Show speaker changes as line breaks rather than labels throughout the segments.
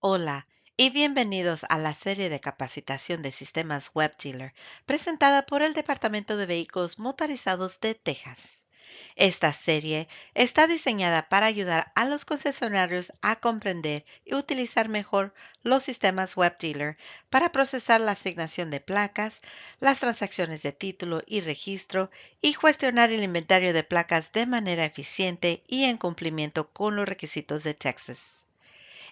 Hola y bienvenidos a la serie de capacitación de sistemas WebDealer presentada por el Departamento de Vehículos Motorizados de Texas. Esta serie está diseñada para ayudar a los concesionarios a comprender y utilizar mejor los sistemas WebDealer para procesar la asignación de placas, las transacciones de título y registro y gestionar el inventario de placas de manera eficiente y en cumplimiento con los requisitos de Texas.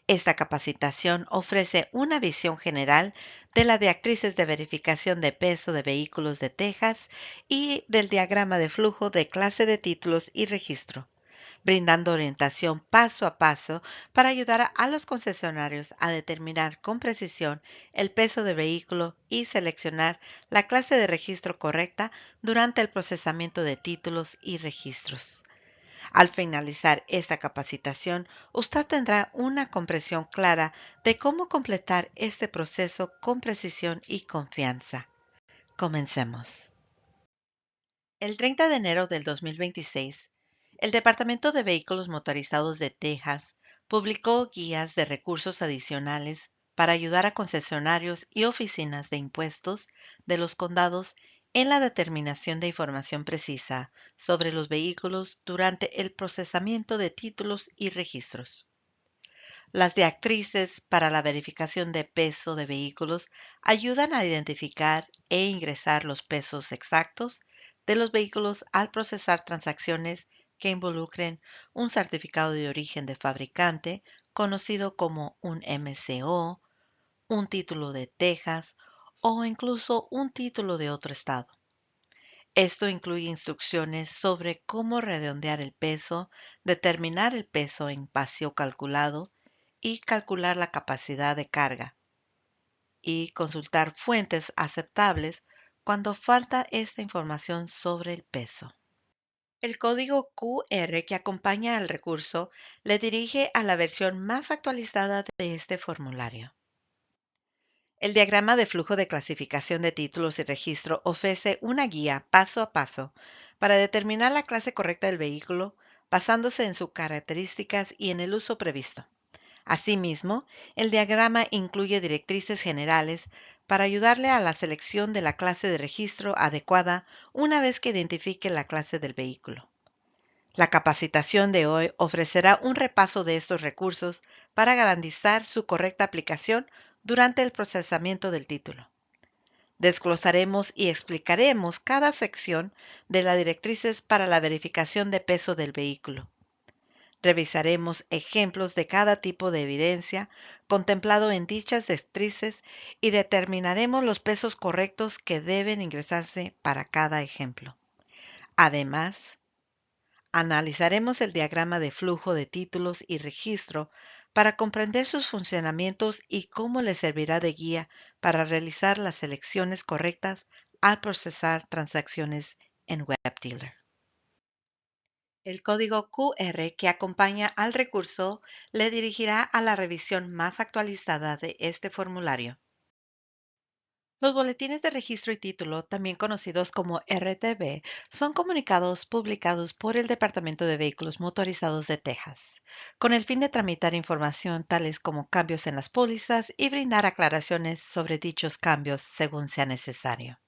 Esta capacitación ofrece una visión general de las directrices de verificación de peso de vehículos de Texas y del diagrama de flujo de clase de títulos y registro, brindando orientación paso a paso para ayudar a los concesionarios a determinar con precisión el peso del vehículo y seleccionar la clase de registro correcta durante el procesamiento de títulos y registros. Al finalizar esta capacitación, usted tendrá una comprensión clara de cómo completar este proceso con precisión y confianza. Comencemos. El 30 de enero del 2026, el Departamento de Vehículos Motorizados de Texas publicó guías de recursos adicionales para ayudar a concesionarios y oficinas de impuestos de los condados en la determinación de información precisa sobre los vehículos durante el procesamiento de títulos y registros. Las directrices para la verificación de peso de vehículos ayudan a identificar e ingresar los pesos exactos de los vehículos al procesar transacciones que involucren un certificado de origen de fabricante, conocido como un MCO, un título de Texas o incluso un título de otro estado. Esto incluye instrucciones sobre cómo redondear el peso, determinar el peso en vacío calculado y calcular la capacidad de carga, y consultar fuentes aceptables cuando falta esta información sobre el peso. El código QR que acompaña al recurso le dirige a la versión más actualizada de este formulario. El diagrama de flujo de clasificación de títulos y registro ofrece una guía paso a paso para determinar la clase correcta del vehículo basándose en sus características y en el uso previsto. Asimismo, el diagrama incluye directrices generales para ayudarle a la selección de la clase de registro adecuada una vez que identifique la clase del vehículo. La capacitación de hoy ofrecerá un repaso de estos recursos para garantizar su correcta aplicación durante el procesamiento del título. Desglosaremos y explicaremos cada sección de las directrices para la verificación de peso del vehículo. Revisaremos ejemplos de cada tipo de evidencia contemplado en dichas directrices y determinaremos los pesos correctos que deben ingresarse para cada ejemplo. Además, analizaremos el diagrama de flujo de títulos y registro para comprender sus funcionamientos y cómo les servirá de guía para realizar las selecciones correctas al procesar transacciones en WebDealer. El código QR que acompaña al recurso le dirigirá a la revisión más actualizada de este formulario. Los boletines de registro y título, también conocidos como RTB, son comunicados publicados por el Departamento de Vehículos Motorizados de Texas, con el fin de tramitar información tales como cambios en las pólizas y brindar aclaraciones sobre dichos cambios según sea necesario.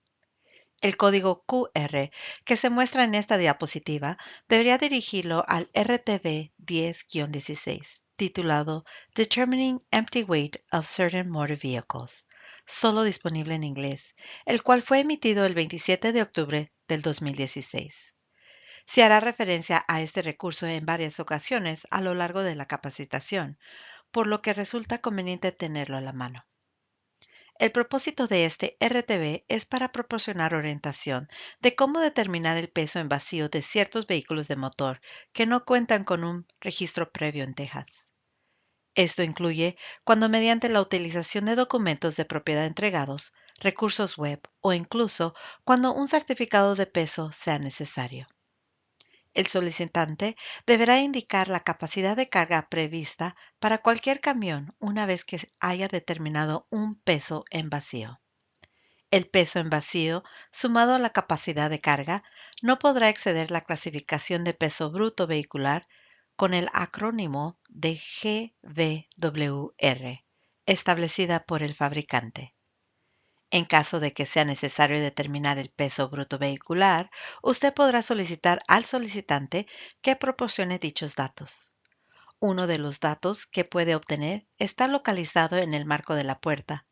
El código QR que se muestra en esta diapositiva debería dirigirlo al RTB 10-16, titulado Determining Empty Weight of Certain Motor Vehicles, solo disponible en inglés, el cual fue emitido el 27 de octubre del 2016. Se hará referencia a este recurso en varias ocasiones a lo largo de la capacitación, por lo que resulta conveniente tenerlo a la mano. El propósito de este RTB es para proporcionar orientación de cómo determinar el peso en vacío de ciertos vehículos de motor que no cuentan con un registro previo en Texas. Esto incluye cuando mediante la utilización de documentos de propiedad entregados, recursos web o incluso cuando un certificado de peso sea necesario. El solicitante deberá indicar la capacidad de carga prevista para cualquier camión una vez que haya determinado un peso en vacío. El peso en vacío, sumado a la capacidad de carga, no podrá exceder la clasificación de peso bruto vehicular con el acrónimo de GVWR, establecida por el fabricante. En caso de que sea necesario determinar el peso bruto vehicular, usted podrá solicitar al solicitante que proporcione dichos datos. Uno de los datos que puede obtener está localizado en el marco de la puerta,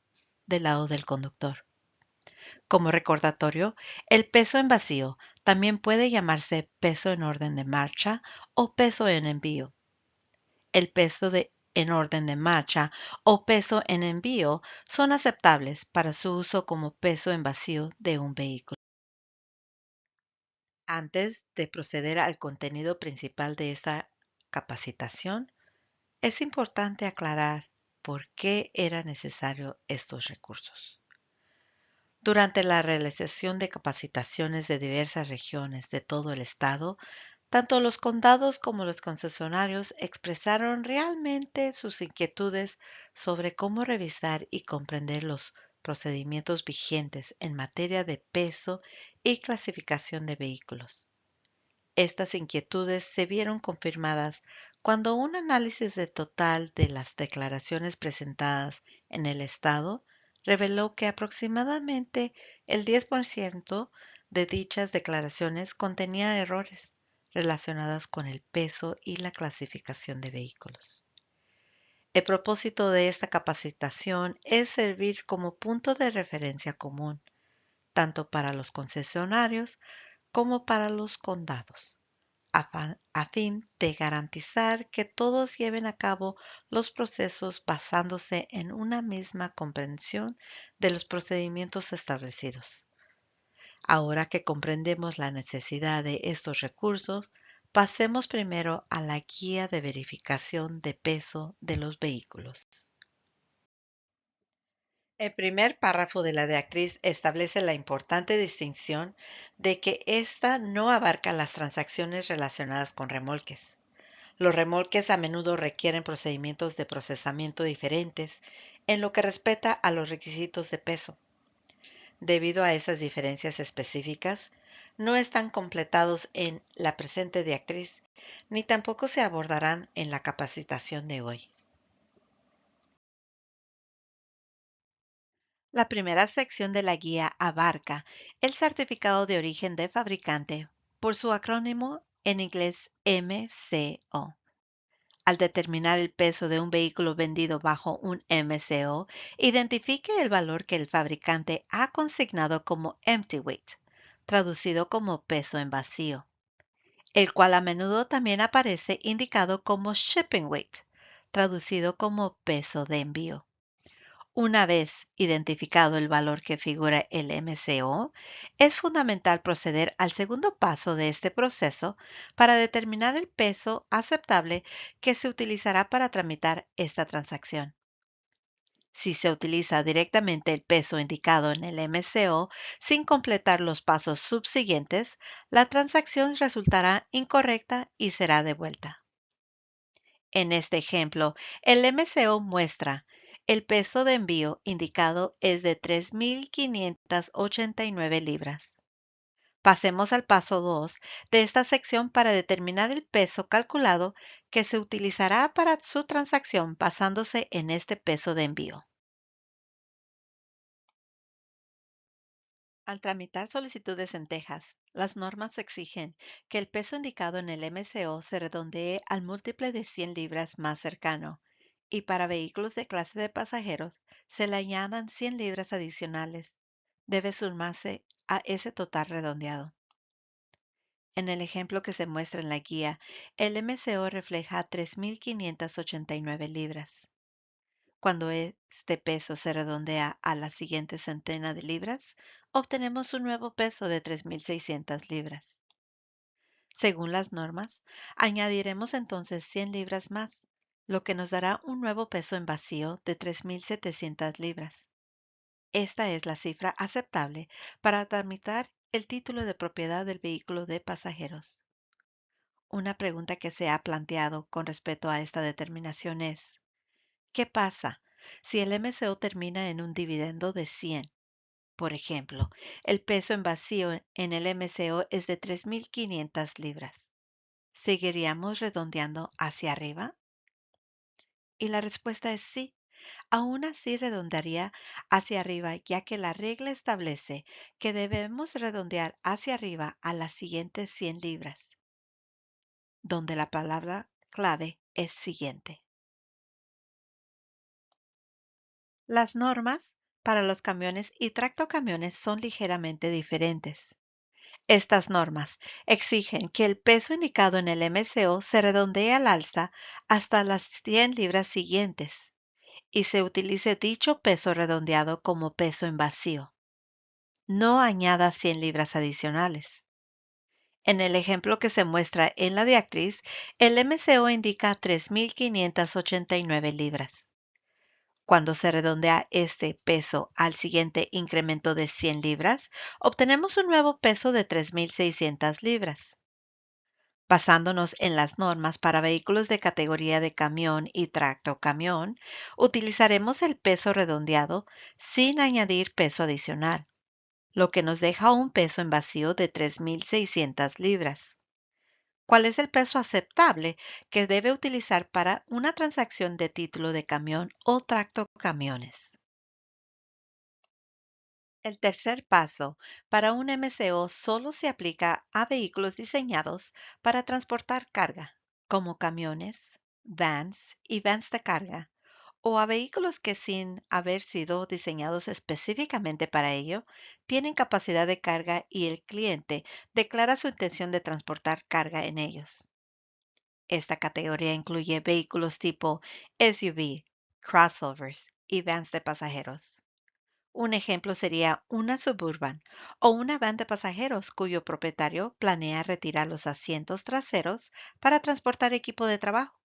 del lado del conductor. Como recordatorio, el peso en vacío también puede llamarse peso en orden de marcha o peso en envío. El en orden de marcha o peso en envío son aceptables para su uso como peso en vacío de un vehículo. Antes de proceder al contenido principal de esta capacitación, es importante aclarar por qué era necesario estos recursos. Durante la realización de capacitaciones de diversas regiones de todo el estado, tanto los condados como los concesionarios expresaron realmente sus inquietudes sobre cómo revisar y comprender los procedimientos vigentes en materia de peso y clasificación de vehículos. Estas inquietudes se vieron confirmadas cuando un análisis de total de las declaraciones presentadas en el estado reveló que aproximadamente el 10% de dichas declaraciones contenía errores relacionadas con el peso y la clasificación de vehículos. El propósito de esta capacitación es servir como punto de referencia común, tanto para los concesionarios como para los condados, a fin de garantizar que todos lleven a cabo los procesos basándose en una misma comprensión de los procedimientos establecidos. Ahora que comprendemos la necesidad de estos recursos, pasemos primero a la guía de verificación de peso de los vehículos. El primer párrafo de la directriz establece la importante distinción de que ésta no abarca las transacciones relacionadas con remolques. Los remolques a menudo requieren procedimientos de procesamiento diferentes en lo que respecta a los requisitos de peso. Debido a esas diferencias específicas, no están completados en la presente directriz, ni tampoco se abordarán en la capacitación de hoy. La primera sección de la guía abarca el certificado de origen de fabricante, por su acrónimo en inglés MCO. Al determinar el peso de un vehículo vendido bajo un MCO, identifique el valor que el fabricante ha consignado como empty weight, traducido como peso en vacío, el cual a menudo también aparece indicado como shipping weight, traducido como peso de envío. Una vez identificado el valor que figura el MCO, es fundamental proceder al segundo paso de este proceso para determinar el peso aceptable que se utilizará para tramitar esta transacción. Si se utiliza directamente el peso indicado en el MCO sin completar los pasos subsiguientes, la transacción resultará incorrecta y será devuelta. En este ejemplo, el MCO muestra el peso de envío indicado es de 3.589 libras. Pasemos al paso 2 de esta sección para determinar el peso calculado que se utilizará para su transacción basándose en este peso de envío. Al tramitar solicitudes en Texas, las normas exigen que el peso indicado en el MCO se redondee al múltiple de 100 libras más cercano, y para vehículos de clase de pasajeros se le añadan 100 libras adicionales. Debe sumarse a ese total redondeado. En el ejemplo que se muestra en la guía, el MCO refleja 3.589 libras. Cuando este peso se redondea a la siguiente centena de libras, obtenemos un nuevo peso de 3.600 libras. Según las normas, añadiremos entonces 100 libras más, lo que nos dará un nuevo peso en vacío de 3.700 libras. Esta es la cifra aceptable para tramitar el título de propiedad del vehículo de pasajeros. Una pregunta que se ha planteado con respecto a esta determinación es: ¿qué pasa si el MCO termina en un dividendo de 100? Por ejemplo, el peso en vacío en el MCO es de 3.500 libras. ¿Seguiríamos redondeando hacia arriba? Y la respuesta es sí. Aún así redondearía hacia arriba, ya que la regla establece que debemos redondear hacia arriba a las siguientes 100 libras, donde la palabra clave es siguiente. Las normas para los camiones y tractocamiones son ligeramente diferentes. Estas normas exigen que el peso indicado en el MCO se redondee al alza hasta las 100 libras siguientes y se utilice dicho peso redondeado como peso en vacío. No añada 100 libras adicionales. En el ejemplo que se muestra en la diactriz, el MCO indica 3.589 libras. Cuando se redondea este peso al siguiente incremento de 100 libras, obtenemos un nuevo peso de 3.600 libras. Basándonos en las normas para vehículos de categoría de camión y tractocamión, utilizaremos el peso redondeado sin añadir peso adicional, lo que nos deja un peso en vacío de 3.600 libras. ¿Cuál es el peso aceptable que debe utilizar para una transacción de título de camión o tractocamiones? El tercer paso para un MCO solo se aplica a vehículos diseñados para transportar carga, como camiones, vans y vans de carga, o a vehículos que sin haber sido diseñados específicamente para ello, tienen capacidad de carga y el cliente declara su intención de transportar carga en ellos. Esta categoría incluye vehículos tipo SUV, crossovers y vans de pasajeros. Un ejemplo sería una Suburban o una van de pasajeros cuyo propietario planea retirar los asientos traseros para transportar equipo de trabajo.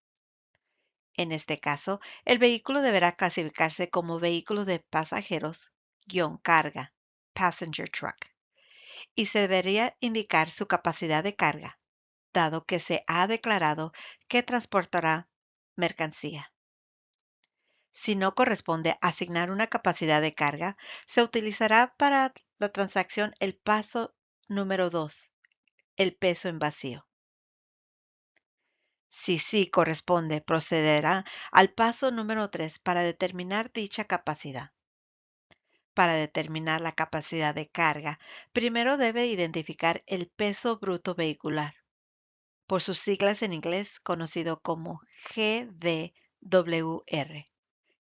En este caso, el vehículo deberá clasificarse como vehículo de pasajeros-carga, passenger truck, y se debería indicar su capacidad de carga, dado que se ha declarado que transportará mercancía. Si no corresponde asignar una capacidad de carga, se utilizará para la transacción el paso número 2, el peso en vacío. Si sí corresponde, procederá al paso número 3 para determinar dicha capacidad. Para determinar la capacidad de carga, primero debe identificar el peso bruto vehicular, por sus siglas en inglés conocido como GVWR,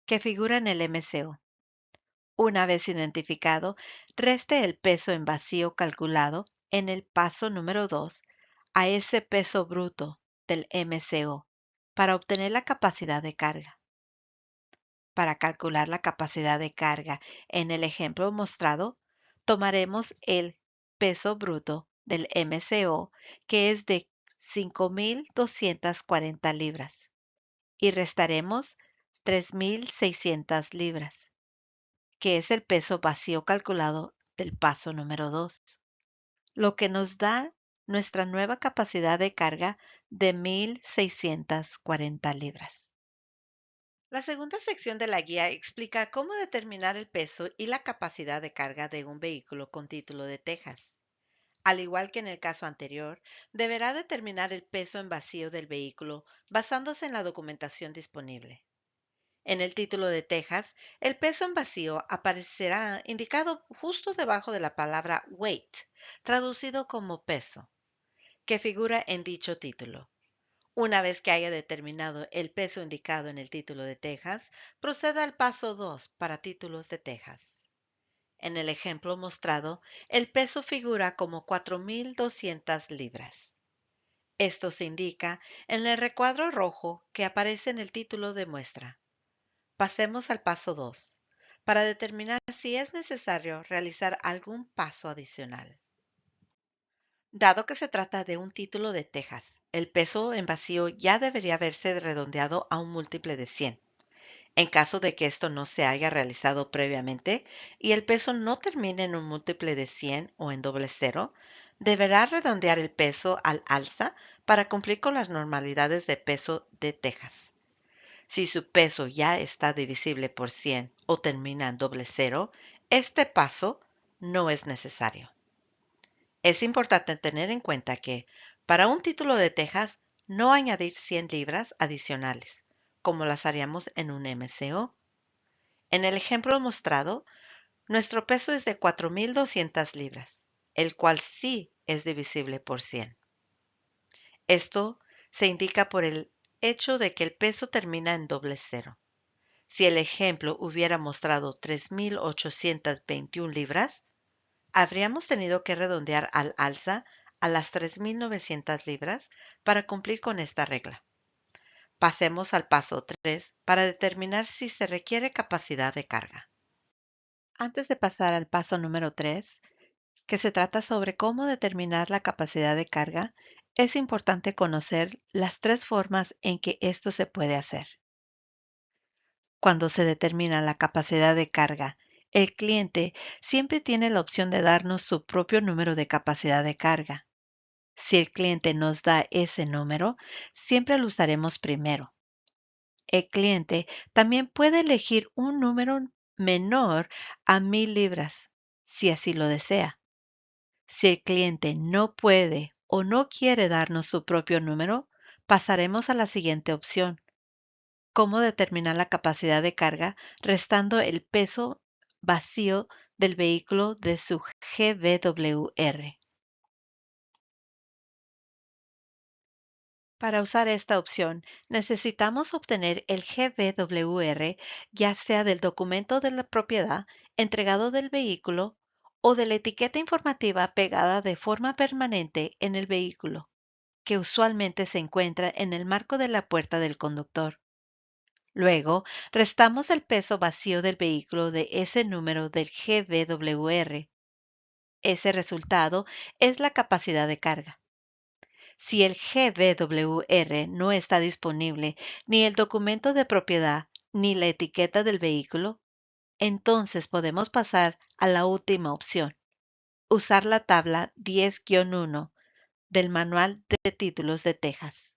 que figura en el MCO. Una vez identificado, reste el peso en vacío calculado en el paso número 2 a ese peso bruto del MCO para obtener la capacidad de carga. Para calcular la capacidad de carga en el ejemplo mostrado, tomaremos el peso bruto del MCO, que es de 5.240 libras, y restaremos 3.600 libras, que es el peso vacío calculado del paso número 2, lo que nos da nuestra nueva capacidad de carga de 1.640 libras. La segunda sección de la guía explica cómo determinar el peso y la capacidad de carga de un vehículo con título de Texas. Al igual que en el caso anterior, deberá determinar el peso en vacío del vehículo basándose en la documentación disponible. En el título de Texas, el peso en vacío aparecerá indicado justo debajo de la palabra weight, traducido como peso, que figura en dicho título. Una vez que haya determinado el peso indicado en el título de Texas, proceda al paso 2 para títulos de Texas. En el ejemplo mostrado, el peso figura como 4.200 libras. Esto se indica en el recuadro rojo que aparece en el título de muestra. Pasemos al paso 2, para determinar si es necesario realizar algún paso adicional. Dado que se trata de un título de Texas, el peso en vacío ya debería haberse redondeado a un múltiple de 100. En caso de que esto no se haya realizado previamente y el peso no termine en un múltiple de 100 o en doble cero, deberá redondear el peso al alza para cumplir con las normalidades de peso de Texas. Si su peso ya está divisible por 100 o termina en doble cero, este paso no es necesario. Es importante tener en cuenta que, para un título de Texas, no añadir 100 libras adicionales, como las haríamos en un MCO. En el ejemplo mostrado, nuestro peso es de 4,200 libras, el cual sí es divisible por 100. Esto se indica por el hecho de que el peso termina en doble cero. Si el ejemplo hubiera mostrado 3,821 libras, habríamos tenido que redondear al alza a las 3,900 libras para cumplir con esta regla. Pasemos al paso 3 para determinar si se requiere capacidad de carga. Antes de pasar al paso número 3, que se trata sobre cómo determinar la capacidad de carga, es importante conocer las tres formas en que esto se puede hacer. Cuando se determina la capacidad de carga, el cliente siempre tiene la opción de darnos su propio número de capacidad de carga. Si el cliente nos da ese número, siempre lo usaremos primero. El cliente también puede elegir un número menor a 1,000 libras, si así lo desea. Si el cliente no puede o no quiere darnos su propio número, pasaremos a la siguiente opción: cómo determinar la capacidad de carga restando el peso vacío del vehículo de su GVWR. Para usar esta opción, necesitamos obtener el GVWR ya sea del documento de la propiedad entregado del vehículo o de la etiqueta informativa pegada de forma permanente en el vehículo, que usualmente se encuentra en el marco de la puerta del conductor. Luego, restamos el peso vacío del vehículo de ese número del GVWR. Ese resultado es la capacidad de carga. Si el GVWR no está disponible, ni el documento de propiedad, ni la etiqueta del vehículo, entonces podemos pasar a la última opción: usar la tabla 10-1 del Manual de Títulos de Texas.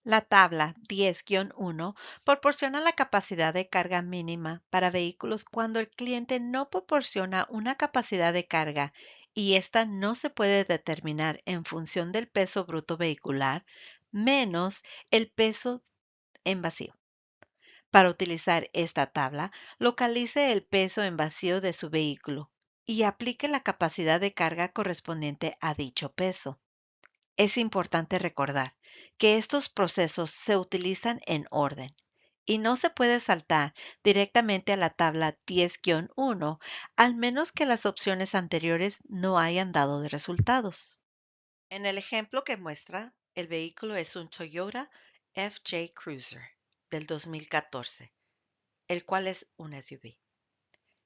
La tabla 10-1 proporciona la capacidad de carga mínima para vehículos cuando el cliente no proporciona una capacidad de carga y esta no se puede determinar en función del peso bruto vehicular menos el peso en vacío. Para utilizar esta tabla, localice el peso en vacío de su vehículo y aplique la capacidad de carga correspondiente a dicho peso. Es importante recordar que estos procesos se utilizan en orden y no se puede saltar directamente a la tabla 10-1 al menos que las opciones anteriores no hayan dado de resultados. En el ejemplo que muestra, el vehículo es un Toyota FJ Cruiser del 2014, el cual es un SUV.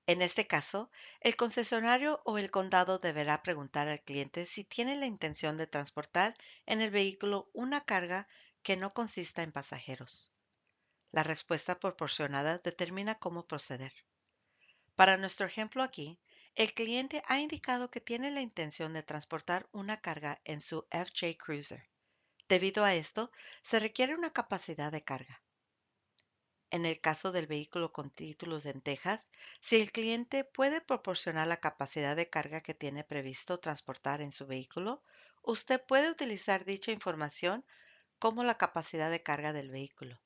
En este caso, el concesionario o el condado deberá preguntar al cliente si tiene la intención de transportar en el vehículo una carga que no consista en pasajeros. La respuesta proporcionada determina cómo proceder. Para nuestro ejemplo aquí, el cliente ha indicado que tiene la intención de transportar una carga en su FJ Cruiser. Debido a esto, se requiere una capacidad de carga. En el caso del vehículo con títulos en Texas, si el cliente puede proporcionar la capacidad de carga que tiene previsto transportar en su vehículo, usted puede utilizar dicha información como la capacidad de carga del vehículo.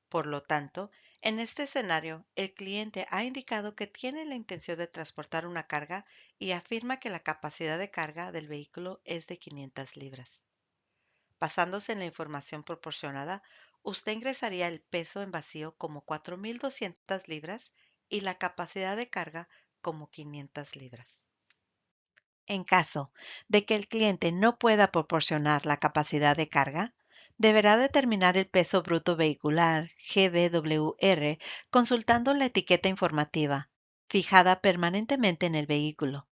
Por lo tanto, en este escenario, el cliente ha indicado que tiene la intención de transportar una carga y afirma que la capacidad de carga del vehículo es de 500 libras. Basándose en la información proporcionada, usted ingresaría el peso en vacío como 4,200 libras y la capacidad de carga como 500 libras. En caso de que el cliente no pueda proporcionar la capacidad de carga, deberá determinar el peso bruto vehicular, GVWR, consultando la etiqueta informativa, fijada permanentemente en el vehículo.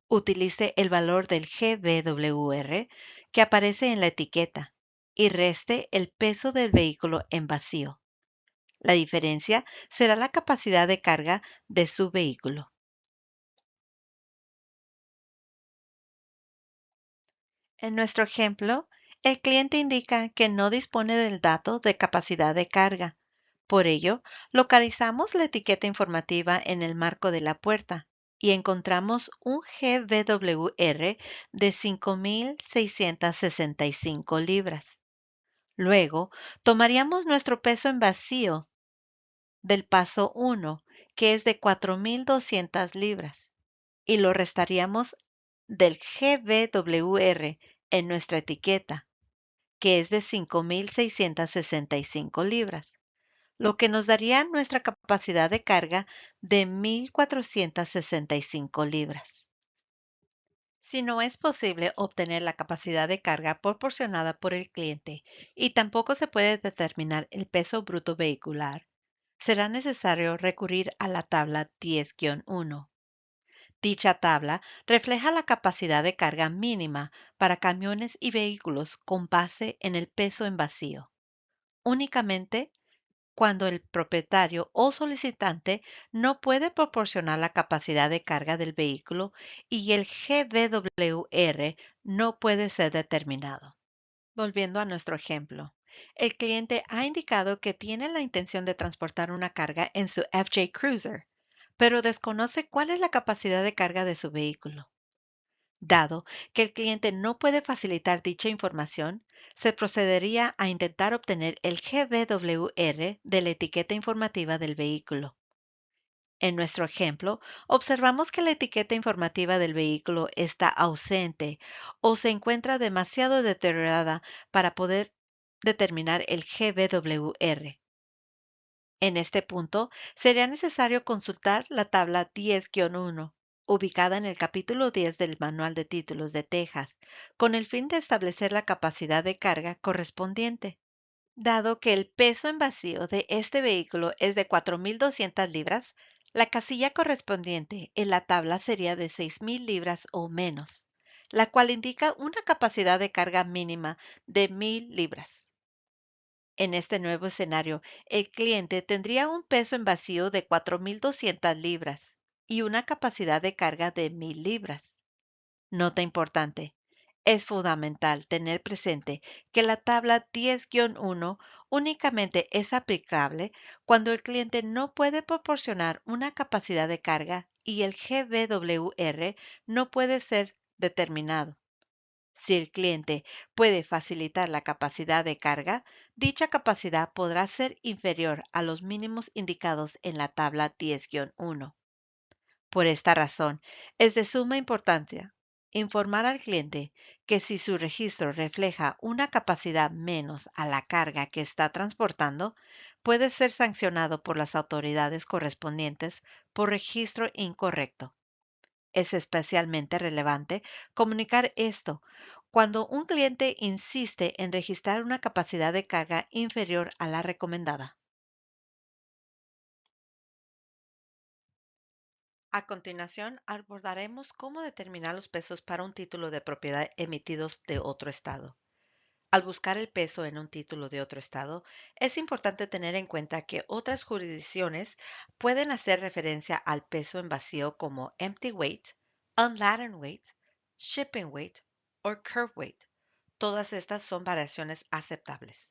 Utilice el valor del GVWR que aparece en la etiqueta y reste el peso del vehículo en vacío. La diferencia será la capacidad de carga de su vehículo. En nuestro ejemplo, el cliente indica que no dispone del dato de capacidad de carga. Por ello, localizamos la etiqueta informativa en el marco de la puerta y encontramos un GVWR de 5,665 libras. Luego, tomaríamos nuestro peso en vacío del paso 1, que es de 4.200 libras, y lo restaríamos del GVWR en nuestra etiqueta, que es de 5.665 libras, lo que nos daría nuestra capacidad de carga de 1.465 libras. Si no es posible obtener la capacidad de carga proporcionada por el cliente y tampoco se puede determinar el peso bruto vehicular, será necesario recurrir a la tabla 10-1. Dicha tabla refleja la capacidad de carga mínima para camiones y vehículos con base en el peso en vacío. Únicamente cuando el propietario o solicitante no puede proporcionar la capacidad de carga del vehículo y el GVWR no puede ser determinado. Volviendo a nuestro ejemplo, el cliente ha indicado que tiene la intención de transportar una carga en su FJ Cruiser, pero desconoce cuál es la capacidad de carga de su vehículo. Dado que el cliente no puede facilitar dicha información, se procedería a intentar obtener el GVWR de la etiqueta informativa del vehículo. En nuestro ejemplo, observamos que la etiqueta informativa del vehículo está ausente o se encuentra demasiado deteriorada para poder determinar el GVWR. En este punto, sería necesario consultar la tabla 10-1, ubicada en el capítulo 10 del Manual de Títulos de Texas, con el fin de establecer la capacidad de carga correspondiente. Dado que el peso en vacío de este vehículo es de 4.200 libras, la casilla correspondiente en la tabla sería de 6.000 libras o menos, la cual indica una capacidad de carga mínima de 1.000 libras. En este nuevo escenario, el cliente tendría un peso en vacío de 4.200 libras y una capacidad de carga de 1.000 libras. Nota importante. Es fundamental tener presente que la tabla 10-1 únicamente es aplicable cuando el cliente no puede proporcionar una capacidad de carga y el GVWR no puede ser determinado. Si el cliente puede facilitar la capacidad de carga, dicha capacidad podrá ser inferior a los mínimos indicados en la tabla 10-1. Por esta razón, es de suma importancia informar al cliente que si su registro refleja una capacidad menos a la carga que está transportando, puede ser sancionado por las autoridades correspondientes por registro incorrecto. Es especialmente relevante comunicar esto cuando un cliente insiste en registrar una capacidad de carga inferior a la recomendada. A continuación, abordaremos cómo determinar los pesos para un título de propiedad emitidos de otro estado. Al buscar el peso en un título de otro estado, es importante tener en cuenta que otras jurisdicciones pueden hacer referencia al peso en vacío como empty weight, unladen weight, shipping weight o curve weight. Todas estas son variaciones aceptables.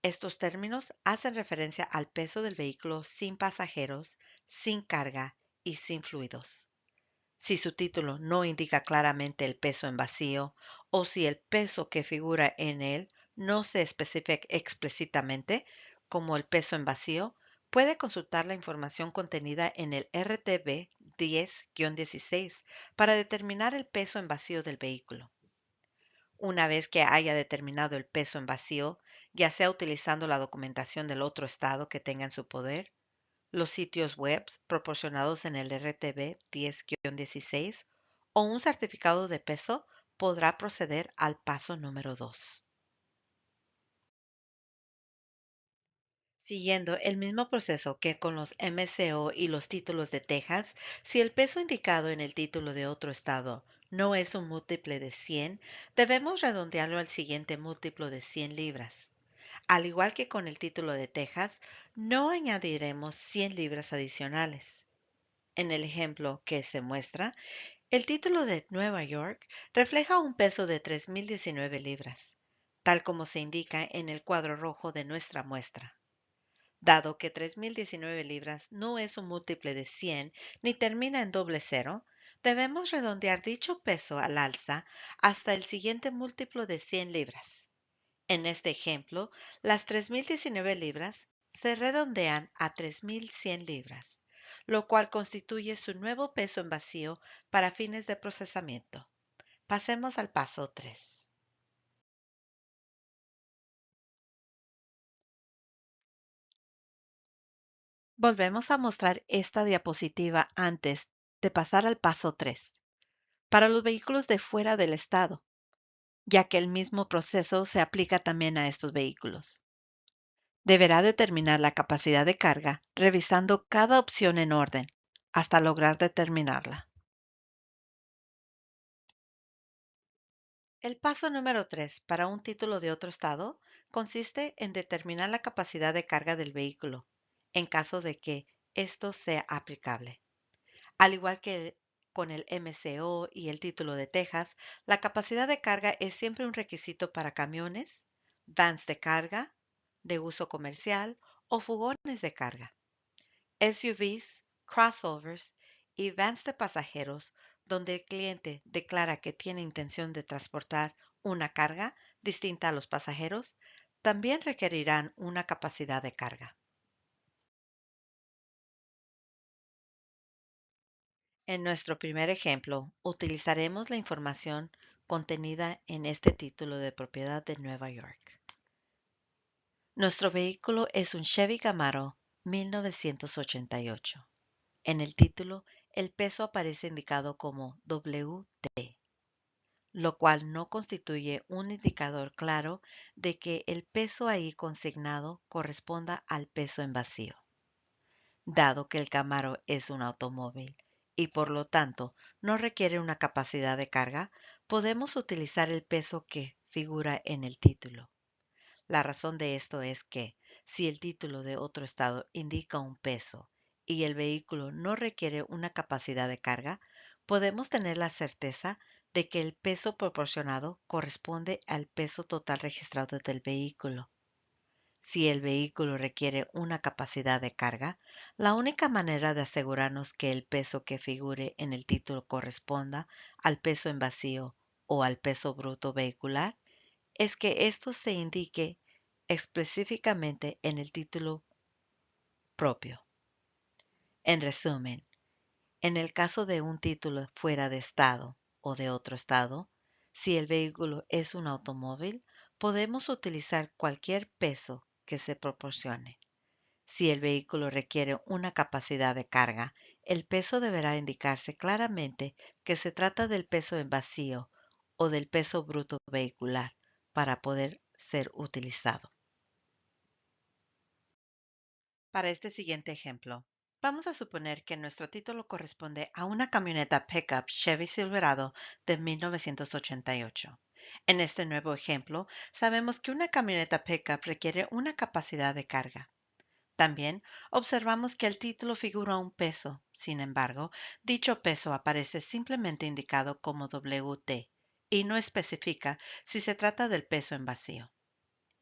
Estos términos hacen referencia al peso del vehículo sin pasajeros, sin carga y sin fluidos. Si su título no indica claramente el peso en vacío o si el peso que figura en él no se especifica explícitamente como el peso en vacío, puede consultar la información contenida en el RTB 10-16 para determinar el peso en vacío del vehículo. Una vez que haya determinado el peso en vacío, ya sea utilizando la documentación del otro estado que tenga en su poder, los sitios web proporcionados en el RTB 10-16 o un certificado de peso, podrá proceder al paso número 2. Siguiendo el mismo proceso que con los MCO y los títulos de Texas, si el peso indicado en el título de otro estado no es un múltiple de 100, debemos redondearlo al siguiente múltiplo de 100 libras. Al igual que con el título de Texas, no añadiremos 100 libras adicionales. En el ejemplo que se muestra, el título de Nueva York refleja un peso de 3.019 libras, tal como se indica en el cuadro rojo de nuestra muestra. Dado que 3.019 libras no es un múltiple de 100 ni termina en doble cero, debemos redondear dicho peso al alza hasta el siguiente múltiplo de 100 libras. En este ejemplo, las 3.019 libras se redondean a 3.100 libras, lo cual constituye su nuevo peso en vacío para fines de procesamiento. Pasemos al paso 3. Volvemos a mostrar esta diapositiva antes de pasar al paso 3, para los vehículos de fuera del estado, ya que el mismo proceso se aplica también a estos vehículos. Deberá determinar la capacidad de carga revisando cada opción en orden hasta lograr determinarla. El paso número 3 para un título de otro estado consiste en determinar la capacidad de carga del vehículo, en caso de que esto sea aplicable. Al igual que con el MCO y el título de Texas, la capacidad de carga es siempre un requisito para camiones, vans de carga, de uso comercial o furgones de carga. SUVs, crossovers y vans de pasajeros, donde el cliente declara que tiene intención de transportar una carga distinta a los pasajeros, también requerirán una capacidad de carga. En nuestro primer ejemplo, utilizaremos la información contenida en este título de propiedad de Nueva York. Nuestro vehículo es un Chevy Camaro 1988. En el título, el peso aparece indicado como WT, lo cual no constituye un indicador claro de que el peso ahí consignado corresponda al peso en vacío. Dado que el Camaro es un automóvil y por lo tanto no requiere una capacidad de carga, podemos utilizar el peso que figura en el título. La razón de esto es que, si el título de otro estado indica un peso y el vehículo no requiere una capacidad de carga, podemos tener la certeza de que el peso proporcionado corresponde al peso total registrado del vehículo. Si el vehículo requiere una capacidad de carga, la única manera de asegurarnos que el peso que figure en el título corresponda al peso en vacío o al peso bruto vehicular es que esto se indique específicamente en el título propio. En resumen, en el caso de un título fuera de estado o de otro estado, si el vehículo es un automóvil, podemos utilizar cualquier peso que se proporcione. Si el vehículo requiere una capacidad de carga, el peso deberá indicarse claramente que se trata del peso en vacío o del peso bruto vehicular para poder ser utilizado. Para este siguiente ejemplo, vamos a suponer que nuestro título corresponde a una camioneta pickup Chevy Silverado de 1988. En este nuevo ejemplo, sabemos que una camioneta pickup requiere una capacidad de carga. También observamos que el título figura un peso. Sin embargo, dicho peso aparece simplemente indicado como WT y no especifica si se trata del peso en vacío.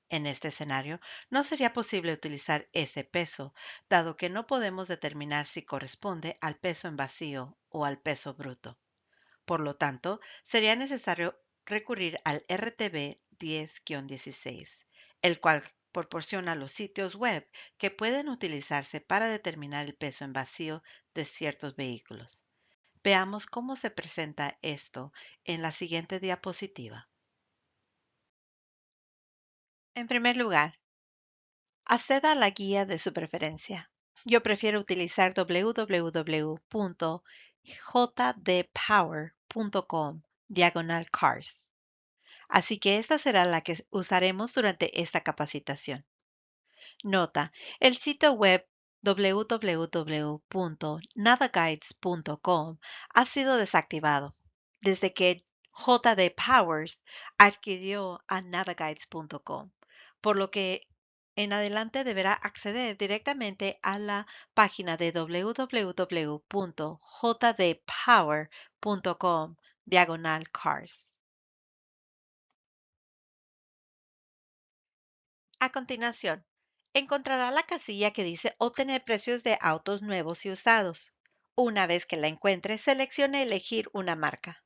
En este escenario, no sería posible utilizar ese peso, dado que no podemos determinar si corresponde al peso en vacío o al peso bruto. Por lo tanto, sería necesario recurrir al RTB 10-16, el cual proporciona los sitios web que pueden utilizarse para determinar el peso en vacío de ciertos vehículos. Veamos cómo se presenta esto en la siguiente diapositiva. En primer lugar, acceda a la guía de su preferencia. Yo prefiero utilizar www.jdpower.com/cars. Así que esta será la que usaremos durante esta capacitación. Nota, el sitio web www.nadaguides.com ha sido desactivado desde que JD Powers adquirió a nadaguides.com, por lo que en adelante deberá acceder directamente a la página de www.jdpower.com/cars. A continuación, encontrará la casilla que dice Obtener precios de autos nuevos y usados. Una vez que la encuentre, seleccione Elegir una marca.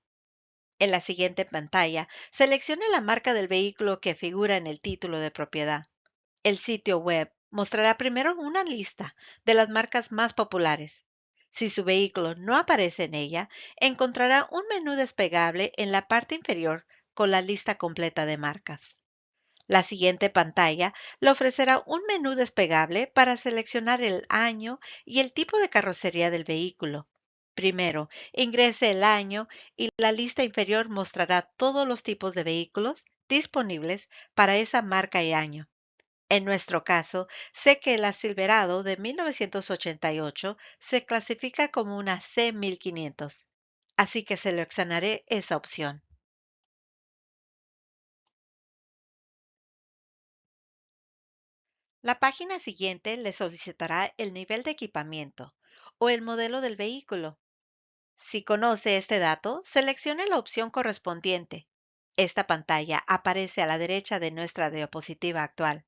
En la siguiente pantalla, seleccione la marca del vehículo que figura en el título de propiedad. El sitio web mostrará primero una lista de las marcas más populares. Si su vehículo no aparece en ella, encontrará un menú desplegable en la parte inferior con la lista completa de marcas. La siguiente pantalla le ofrecerá un menú desplegable para seleccionar el año y el tipo de carrocería del vehículo. Primero, ingrese el año y la lista inferior mostrará todos los tipos de vehículos disponibles para esa marca y año. En nuestro caso, sé que la Silverado de 1988 se clasifica como una C1500, así que seleccionaré esa opción. La página siguiente le solicitará el nivel de equipamiento o el modelo del vehículo. Si conoce este dato, seleccione la opción correspondiente. Esta pantalla aparece a la derecha de nuestra diapositiva actual.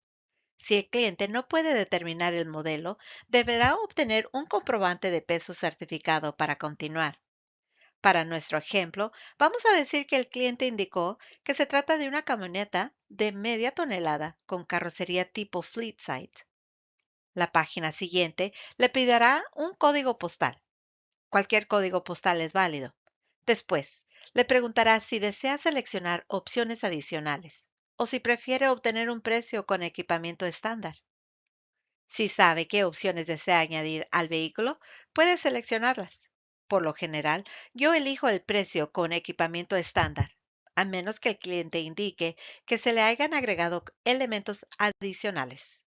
Si el cliente no puede determinar el modelo, deberá obtener un comprobante de peso certificado para continuar. Para nuestro ejemplo, vamos a decir que el cliente indicó que se trata de una camioneta de media tonelada con carrocería tipo Fleetside. La página siguiente le pedirá un código postal. Cualquier código postal es válido. Después, le preguntará si desea seleccionar opciones adicionales o si prefiere obtener un precio con equipamiento estándar. Si sabe qué opciones desea añadir al vehículo, puede seleccionarlas. Por lo general, yo elijo el precio con equipamiento estándar, a menos que el cliente indique que se le hayan agregado elementos adicionales.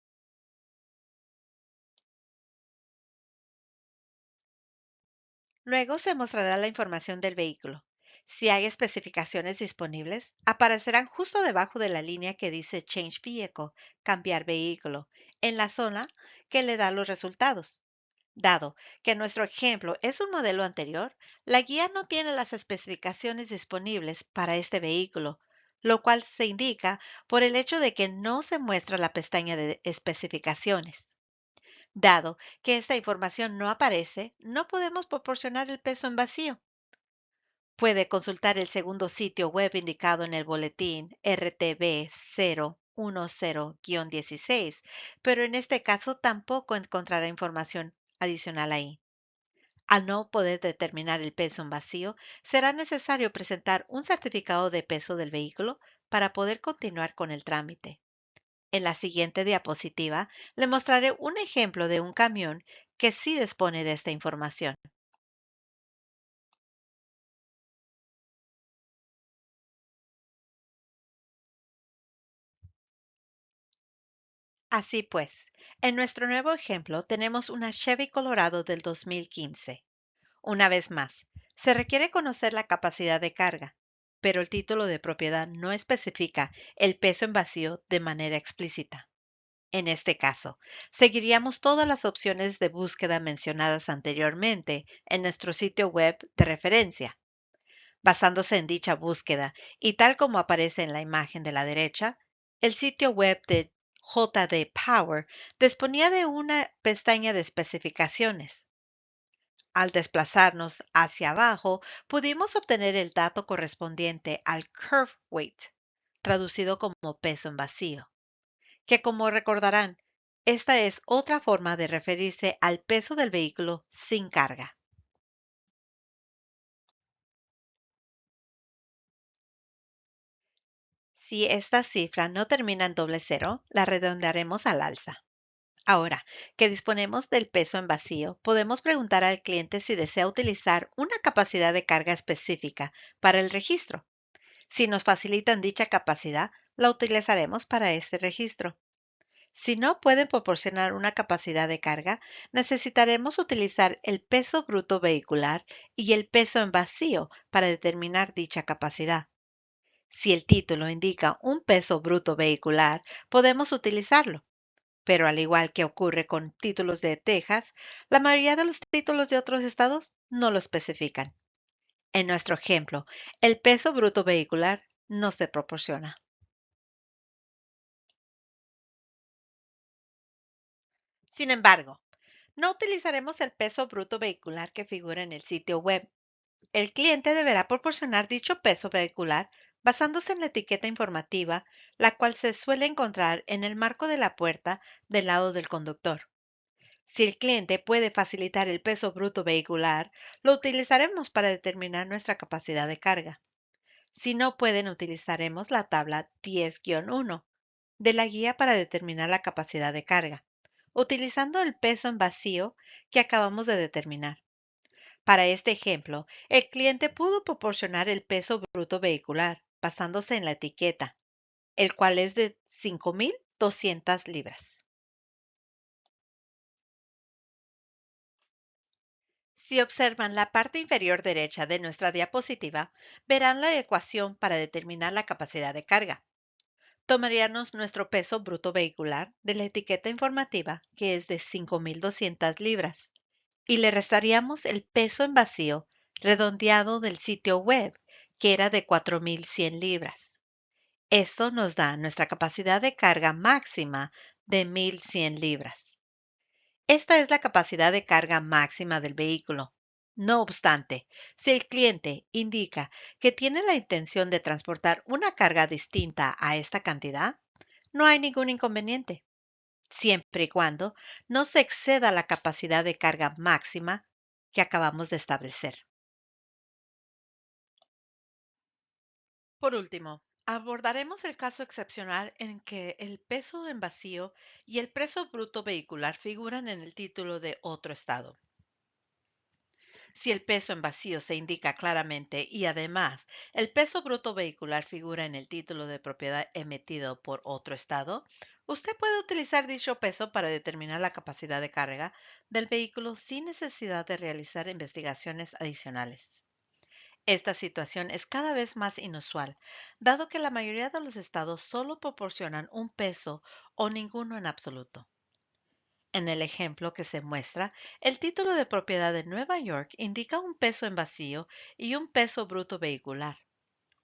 Luego se mostrará la información del vehículo. Si hay especificaciones disponibles, aparecerán justo debajo de la línea que dice Change Vehicle, cambiar vehículo, en la zona que le da los resultados. Dado que nuestro ejemplo es un modelo anterior, la guía no tiene las especificaciones disponibles para este vehículo, lo cual se indica por el hecho de que no se muestra la pestaña de especificaciones. Dado que esta información no aparece, no podemos proporcionar el peso en vacío. Puede consultar el segundo sitio web indicado en el boletín RTB 010-16, pero en este caso tampoco encontrará información adicional ahí. Al no poder determinar el peso en vacío, será necesario presentar un certificado de peso del vehículo para poder continuar con el trámite. En la siguiente diapositiva le mostraré un ejemplo de un camión que sí dispone de esta información. Así pues, en nuestro nuevo ejemplo tenemos una Chevy Colorado del 2015. Una vez más, se requiere conocer la capacidad de carga, pero el título de propiedad no especifica el peso en vacío de manera explícita. En este caso, seguiríamos todas las opciones de búsqueda mencionadas anteriormente en nuestro sitio web de referencia. Basándose en dicha búsqueda y tal como aparece en la imagen de la derecha, el sitio web de JD Power disponía de una pestaña de especificaciones. Al desplazarnos hacia abajo, pudimos obtener el dato correspondiente al curve weight, traducido como peso en vacío, que como recordarán, esta es otra forma de referirse al peso del vehículo sin carga. Si esta cifra no termina en doble cero, la redondearemos al alza. Ahora que disponemos del peso en vacío, podemos preguntar al cliente si desea utilizar una capacidad de carga específica para el registro. Si nos facilitan dicha capacidad, la utilizaremos para este registro. Si no pueden proporcionar una capacidad de carga, necesitaremos utilizar el peso bruto vehicular y el peso en vacío para determinar dicha capacidad. Si el título indica un peso bruto vehicular, podemos utilizarlo, pero al igual que ocurre con títulos de Texas, la mayoría de los títulos de otros estados no lo especifican. En nuestro ejemplo, el peso bruto vehicular no se proporciona. Sin embargo, no utilizaremos el peso bruto vehicular que figura en el sitio web. El cliente deberá proporcionar dicho peso vehicular basándose en la etiqueta informativa, la cual se suele encontrar en el marco de la puerta del lado del conductor. Si el cliente puede facilitar el peso bruto vehicular, lo utilizaremos para determinar nuestra capacidad de carga. Si no pueden, utilizaremos la tabla 10-1 de la guía para determinar la capacidad de carga, utilizando el peso en vacío que acabamos de determinar. Para este ejemplo, el cliente pudo proporcionar el peso bruto vehicular basándose en la etiqueta, el cual es de 5,200 libras. Si observan la parte inferior derecha de nuestra diapositiva, verán la ecuación para determinar la capacidad de carga. Tomaríamos nuestro peso bruto vehicular de la etiqueta informativa, que es de 5,200 libras, y le restaríamos el peso en vacío redondeado del sitio web, que era de 4,100 libras. Esto nos da nuestra capacidad de carga máxima de 1,100 libras. Esta es la capacidad de carga máxima del vehículo. No obstante, si el cliente indica que tiene la intención de transportar una carga distinta a esta cantidad, no hay ningún inconveniente, siempre y cuando no se exceda la capacidad de carga máxima que acabamos de establecer. Por último, abordaremos el caso excepcional en que el peso en vacío y el peso bruto vehicular figuran en el título de otro estado. Si el peso en vacío se indica claramente y además el peso bruto vehicular figura en el título de propiedad emitido por otro estado, usted puede utilizar dicho peso para determinar la capacidad de carga del vehículo sin necesidad de realizar investigaciones adicionales. Esta situación es cada vez más inusual, dado que la mayoría de los estados solo proporcionan un peso o ninguno en absoluto. En el ejemplo que se muestra, el título de propiedad de Nueva York indica un peso en vacío y un peso bruto vehicular.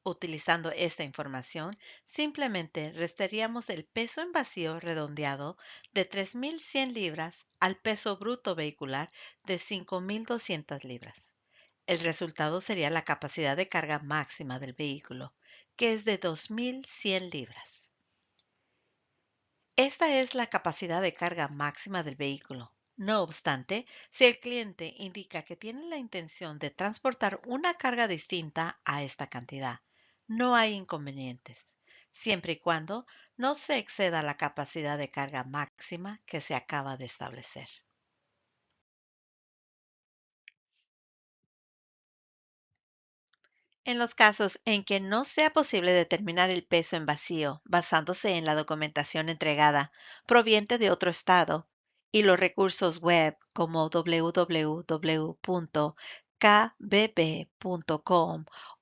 Utilizando esta información, simplemente restaríamos el peso en vacío redondeado de 3,100 libras al peso bruto vehicular de 5,200 libras. El resultado sería la capacidad de carga máxima del vehículo, que es de 2,100 libras. Esta es la capacidad de carga máxima del vehículo. No obstante, si el cliente indica que tiene la intención de transportar una carga distinta a esta cantidad, no hay inconvenientes, siempre y cuando no se exceda la capacidad de carga máxima que se acaba de establecer. En los casos en que no sea posible determinar el peso en vacío basándose en la documentación entregada proveniente de otro estado y los recursos web como www.kbb.com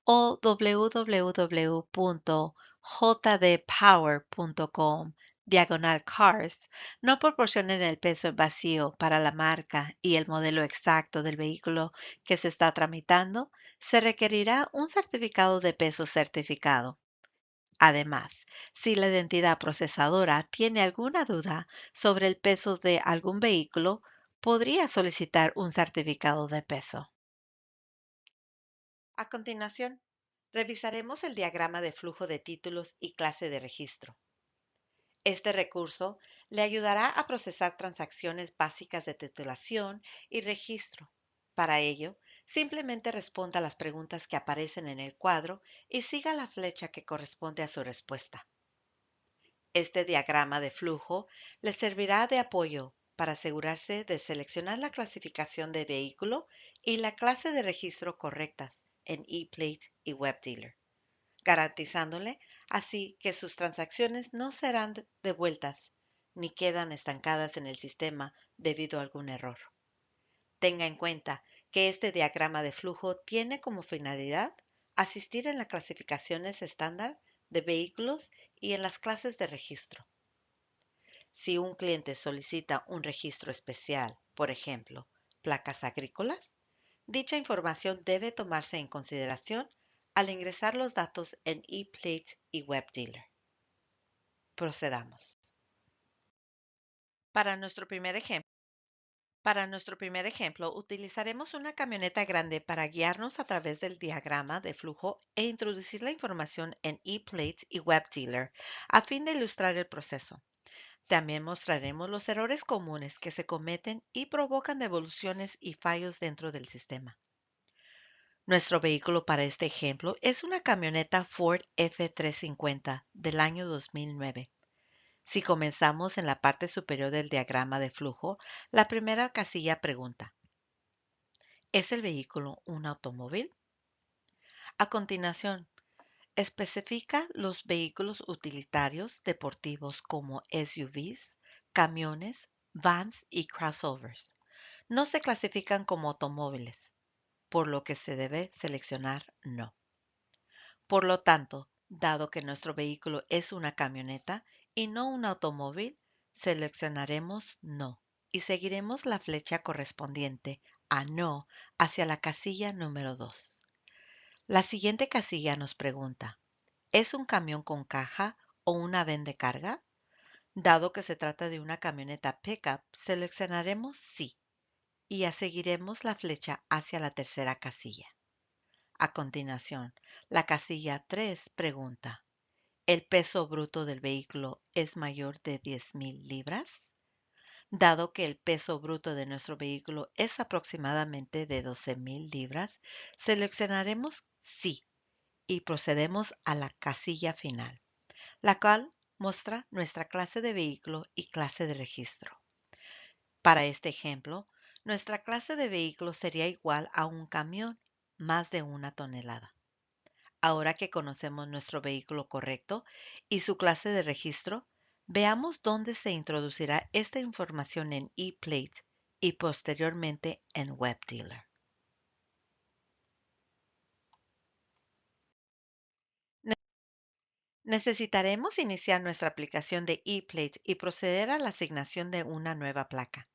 o www.jdpower.com/cars no proporcionen el peso en vacío para la marca y el modelo exacto del vehículo que se está tramitando, se requerirá un certificado de peso certificado. Además, si la entidad procesadora tiene alguna duda sobre el peso de algún vehículo, podría solicitar un certificado de peso. A continuación, revisaremos el diagrama de flujo de títulos y clase de registro. Este recurso le ayudará a procesar transacciones básicas de titulación y registro. Para ello, simplemente responda a las preguntas que aparecen en el cuadro y siga la flecha que corresponde a su respuesta. Este diagrama de flujo le servirá de apoyo para asegurarse de seleccionar la clasificación de vehículo y la clase de registro correctas en ePlate y WebDealer, garantizándole así que sus transacciones no serán devueltas ni quedan estancadas en el sistema debido a algún error. Tenga en cuenta que este diagrama de flujo tiene como finalidad asistir en las clasificaciones estándar de vehículos y en las clases de registro. Si un cliente solicita un registro especial, por ejemplo, placas agrícolas, dicha información debe tomarse en consideración al ingresar los datos en ePlate y WebDealer. Procedamos. Para nuestro primer ejemplo, Para nuestro primer ejemplo, utilizaremos una camioneta grande para guiarnos a través del diagrama de flujo e introducir la información en ePlates y WebDealer a fin de ilustrar el proceso. También mostraremos los errores comunes que se cometen y provocan devoluciones y fallos dentro del sistema. Nuestro vehículo para este ejemplo es una camioneta Ford F350 del año 2009. Si comenzamos en la parte superior del diagrama de flujo, la primera casilla pregunta: ¿es el vehículo un automóvil? A continuación, especifica los vehículos utilitarios deportivos como SUVs, camiones, vans y crossovers. No se clasifican como automóviles, por lo que se debe seleccionar no. Por lo tanto, dado que nuestro vehículo es una camioneta y no un automóvil, seleccionaremos no y seguiremos la flecha correspondiente a no hacia la casilla número 2. La siguiente casilla nos pregunta: ¿es un camión con caja o una van de carga? Dado que se trata de una camioneta pickup, seleccionaremos sí y seguiremos la flecha hacia la tercera casilla. A continuación, la casilla 3 pregunta: ¿el peso bruto del vehículo es mayor de 10,000 libras? Dado que el peso bruto de nuestro vehículo es aproximadamente de 12,000 libras, seleccionaremos sí y procedemos a la casilla final, la cual muestra nuestra clase de vehículo y clase de registro. Para este ejemplo, nuestra clase de vehículo sería igual a un camión más de 1 tonelada. Ahora que conocemos nuestro vehículo correcto y su clase de registro, veamos dónde se introducirá esta información en ePlates y posteriormente en WebDealer. Necesitaremos iniciar nuestra aplicación de ePlates y proceder a la asignación de una nueva placa.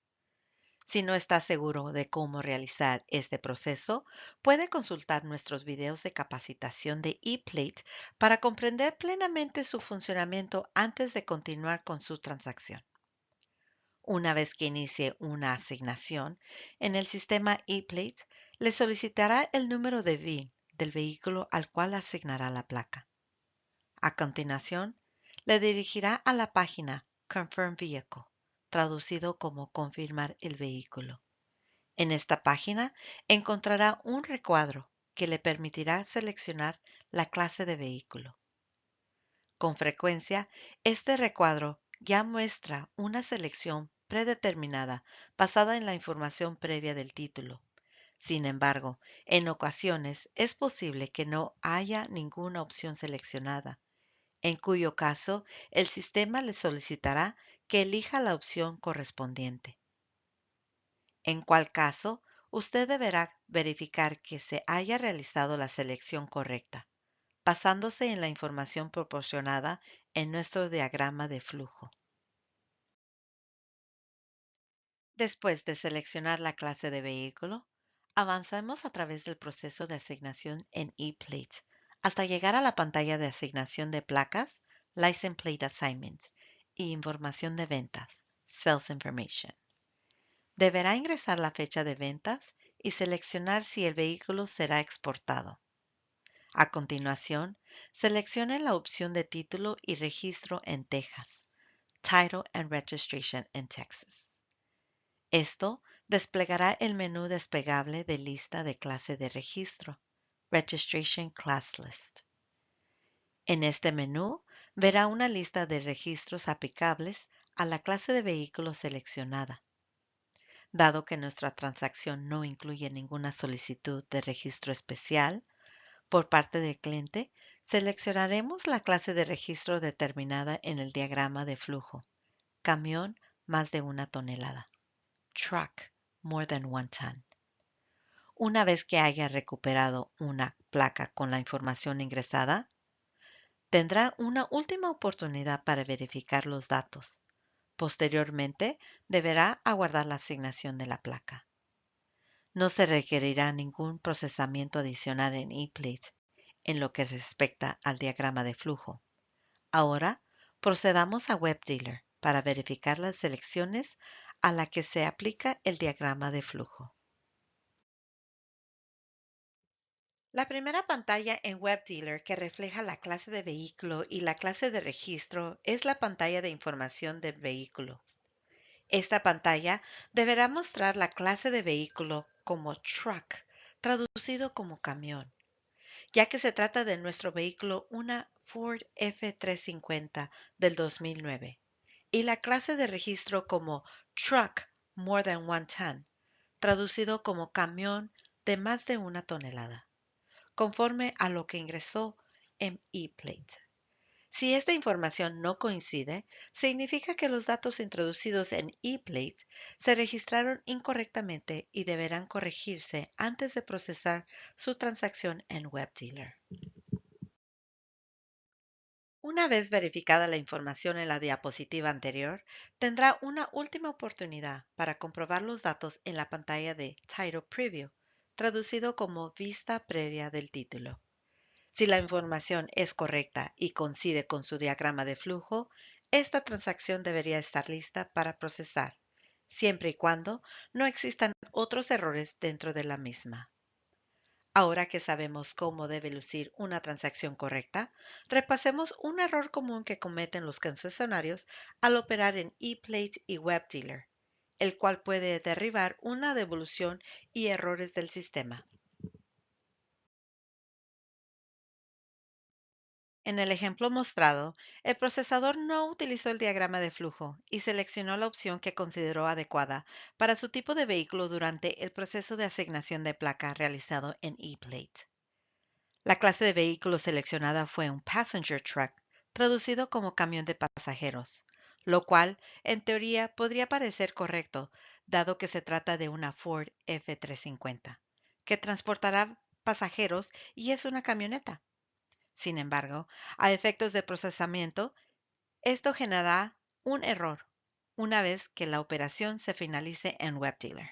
Si no está seguro de cómo realizar este proceso, puede consultar nuestros videos de capacitación de ePlate para comprender plenamente su funcionamiento antes de continuar con su transacción. Una vez que inicie una asignación, en el sistema ePlate le solicitará el número de VIN del vehículo al cual asignará la placa. A continuación, le dirigirá a la página Confirm Vehicle, traducido como confirmar el vehículo. En esta página encontrará un recuadro que le permitirá seleccionar la clase de vehículo. Con frecuencia, este recuadro ya muestra una selección predeterminada basada en la información previa del título. Sin embargo, en ocasiones es posible que no haya ninguna opción seleccionada, en cuyo caso el sistema le solicitará que elija la opción correspondiente. En cual caso, usted deberá verificar que se haya realizado la selección correcta, basándose en la información proporcionada en nuestro diagrama de flujo. Después de seleccionar la clase de vehículo, avanzamos a través del proceso de asignación en ePlate hasta llegar a la pantalla de asignación de placas, License Plate Assignment, y información de ventas, Sales Information. Deberá ingresar la fecha de ventas y seleccionar si el vehículo será exportado. A continuación, seleccione la opción de título y registro en Texas, Title and Registration in Texas. Esto desplegará el menú desplegable de lista de clase de registro, Registration Class List. En este menú verá una lista de registros aplicables a la clase de vehículo seleccionada. Dado que nuestra transacción no incluye ninguna solicitud de registro especial por parte del cliente, seleccionaremos la clase de registro determinada en el diagrama de flujo: camión más de 1 tonelada, truck more than 1 ton. Una vez que haya recuperado una placa con la información ingresada, tendrá una última oportunidad para verificar los datos. Posteriormente, deberá aguardar la asignación de la placa. No se requerirá ningún procesamiento adicional en ePlate en lo que respecta al diagrama de flujo. Ahora, procedamos a WebDealer para verificar las selecciones a la que se aplica el diagrama de flujo. La primera pantalla en WebDealer que refleja la clase de vehículo y la clase de registro es la pantalla de información del vehículo. Esta pantalla deberá mostrar la clase de vehículo como truck, traducido como camión, ya que se trata de nuestro vehículo una Ford F350 del 2009, y la clase de registro como truck more than 1 ton, traducido como camión de más de 1 tonelada, conforme a lo que ingresó en ePlate. Si esta información no coincide, significa que los datos introducidos en ePlate se registraron incorrectamente y deberán corregirse antes de procesar su transacción en WebDealer. Una vez verificada la información en la diapositiva anterior, tendrá una última oportunidad para comprobar los datos en la pantalla de Title Preview, traducido como vista previa del título. Si la información es correcta y coincide con su diagrama de flujo, esta transacción debería estar lista para procesar, siempre y cuando no existan otros errores dentro de la misma. Ahora que sabemos cómo debe lucir una transacción correcta, repasemos un error común que cometen los concesionarios al operar en ePlate y WebDealer, el cual puede derribar una devolución y errores del sistema. En el ejemplo mostrado, el procesador no utilizó el diagrama de flujo y seleccionó la opción que consideró adecuada para su tipo de vehículo durante el proceso de asignación de placa realizado en ePlate. La clase de vehículo seleccionada fue un passenger truck, traducido como camión de pasajeros, lo cual, en teoría, podría parecer correcto, dado que se trata de una Ford F350, que transportará pasajeros y es una camioneta. Sin embargo, a efectos de procesamiento, esto generará un error una vez que la operación se finalice en WebDealer.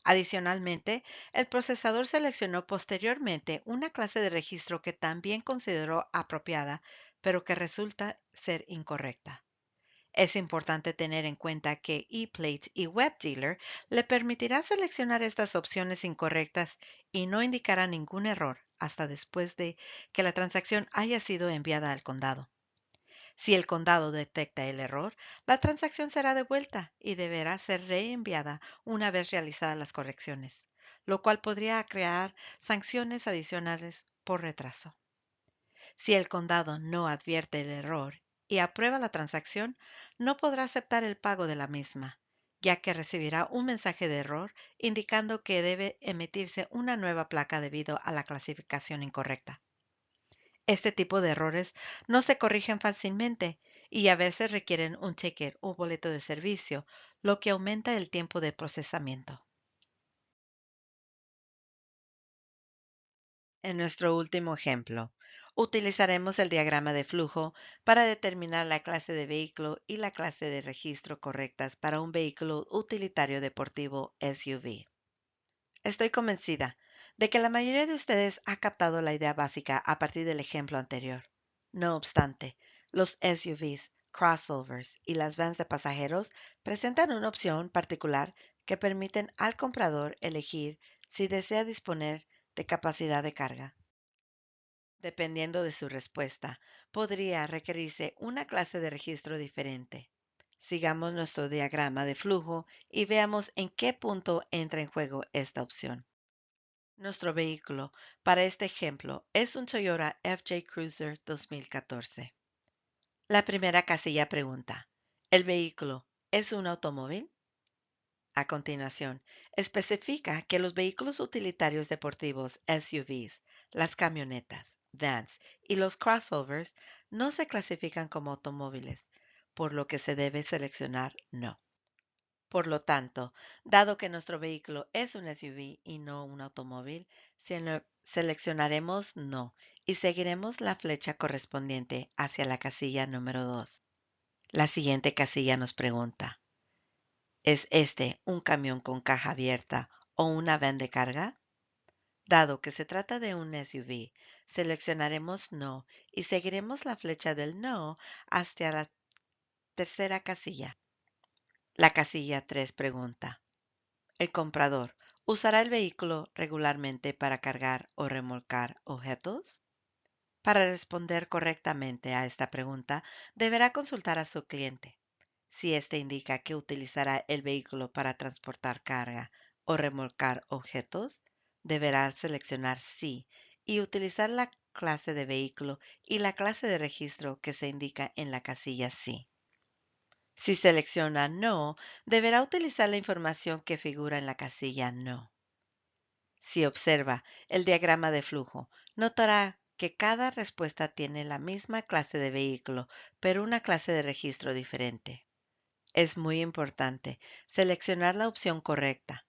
Adicionalmente, el procesador seleccionó posteriormente una clase de registro que también consideró apropiada, pero que resulta ser incorrecta. Es importante tener en cuenta que ePlate y WebDealer le permitirá seleccionar estas opciones incorrectas y no indicará ningún error hasta después de que la transacción haya sido enviada al condado. Si el condado detecta el error, la transacción será devuelta y deberá ser reenviada una vez realizadas las correcciones, lo cual podría crear sanciones adicionales por retraso. Si el condado no advierte el error y aprueba la transacción, no podrá aceptar el pago de la misma, ya que recibirá un mensaje de error indicando que debe emitirse una nueva placa debido a la clasificación incorrecta. Este tipo de errores no se corrigen fácilmente y a veces requieren un ticket o boleto de servicio, lo que aumenta el tiempo de procesamiento. En nuestro último ejemplo, utilizaremos el diagrama de flujo para determinar la clase de vehículo y la clase de registro correctas para un vehículo utilitario deportivo SUV. Estoy convencida de que la mayoría de ustedes ha captado la idea básica a partir del ejemplo anterior. No obstante, los SUVs, crossovers y las vans de pasajeros presentan una opción particular que permiten al comprador elegir si desea disponer de capacidad de carga. Dependiendo de su respuesta, podría requerirse una clase de registro diferente. Sigamos nuestro diagrama de flujo y veamos en qué punto entra en juego esta opción. Nuestro vehículo para este ejemplo es un Toyota FJ Cruiser 2014. La primera casilla pregunta, ¿el vehículo es un automóvil? A continuación, especifica que los vehículos utilitarios deportivos SUVs, las camionetas, vans y los crossovers no se clasifican como automóviles, por lo que se debe seleccionar no. Por lo tanto, dado que nuestro vehículo es un SUV y no un automóvil, seleccionaremos no y seguiremos la flecha correspondiente hacia la casilla número 2. La siguiente casilla nos pregunta, ¿es este un camión con caja abierta o una van de carga? Dado que se trata de un SUV, seleccionaremos no y seguiremos la flecha del no hasta la tercera casilla. La casilla 3 pregunta: ¿el comprador usará el vehículo regularmente para cargar o remolcar objetos? Para responder correctamente a esta pregunta, deberá consultar a su cliente. Si éste indica que utilizará el vehículo para transportar carga o remolcar objetos, deberá seleccionar sí y utilizar la clase de vehículo y la clase de registro que se indica en la casilla sí. Si selecciona no, deberá utilizar la información que figura en la casilla no. Si observa el diagrama de flujo, notará que cada respuesta tiene la misma clase de vehículo, pero una clase de registro diferente. Es muy importante seleccionar la opción correcta,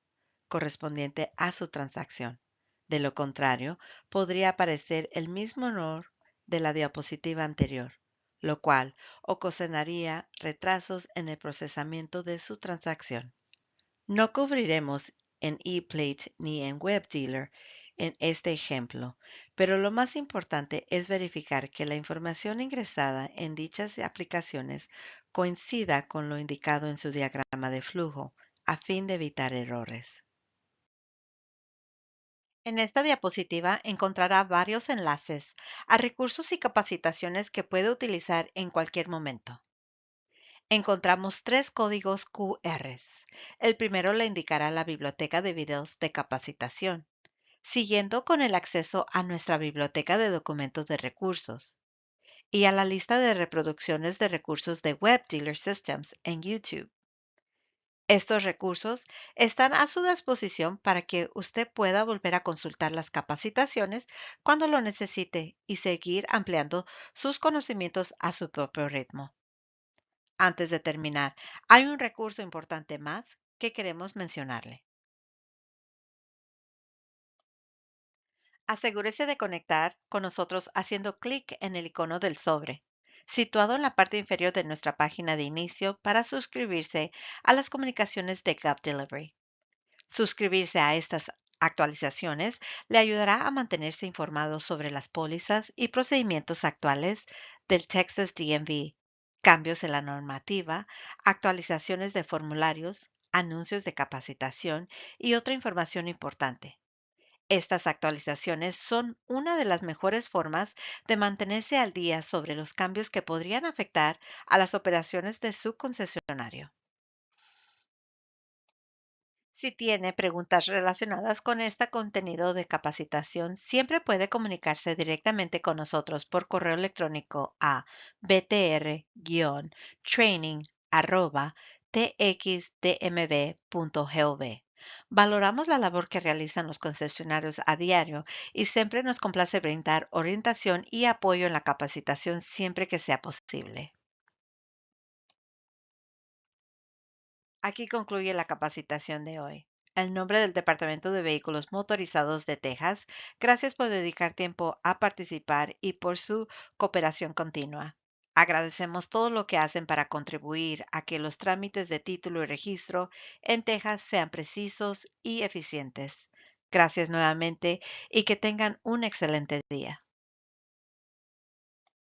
correspondiente a su transacción. De lo contrario, podría aparecer el mismo error de la diapositiva anterior, lo cual ocasionaría retrasos en el procesamiento de su transacción. No cubriremos en ePlate ni en WebDealer en este ejemplo, pero lo más importante es verificar que la información ingresada en dichas aplicaciones coincida con lo indicado en su diagrama de flujo, a fin de evitar errores. En esta diapositiva encontrará varios enlaces a recursos y capacitaciones que puede utilizar en cualquier momento. Encontramos tres códigos QR. El primero le indicará la biblioteca de videos de capacitación, siguiendo con el acceso a nuestra biblioteca de documentos de recursos y a la lista de reproducciones de recursos de Web Dealer Systems en YouTube. Estos recursos están a su disposición para que usted pueda volver a consultar las capacitaciones cuando lo necesite y seguir ampliando sus conocimientos a su propio ritmo. Antes de terminar, hay un recurso importante más que queremos mencionarle. Asegúrese de conectar con nosotros haciendo clic en el icono del sobre, situado en la parte inferior de nuestra página de inicio para suscribirse a las comunicaciones de GovDelivery. Suscribirse a estas actualizaciones le ayudará a mantenerse informado sobre las pólizas y procedimientos actuales del Texas DMV, cambios en la normativa, actualizaciones de formularios, anuncios de capacitación y otra información importante. Estas actualizaciones son una de las mejores formas de mantenerse al día sobre los cambios que podrían afectar a las operaciones de su concesionario. Si tiene preguntas relacionadas con este contenido de capacitación, siempre puede comunicarse directamente con nosotros por correo electrónico a btr-training@txdmb.gov. Valoramos la labor que realizan los concesionarios a diario y siempre nos complace brindar orientación y apoyo en la capacitación siempre que sea posible. Aquí concluye la capacitación de hoy. En nombre del Departamento de Vehículos Motorizados de Texas, gracias por dedicar tiempo a participar y por su cooperación continua. Agradecemos todo lo que hacen para contribuir a que los trámites de título y registro en Texas sean precisos y eficientes. Gracias nuevamente y que tengan un excelente día.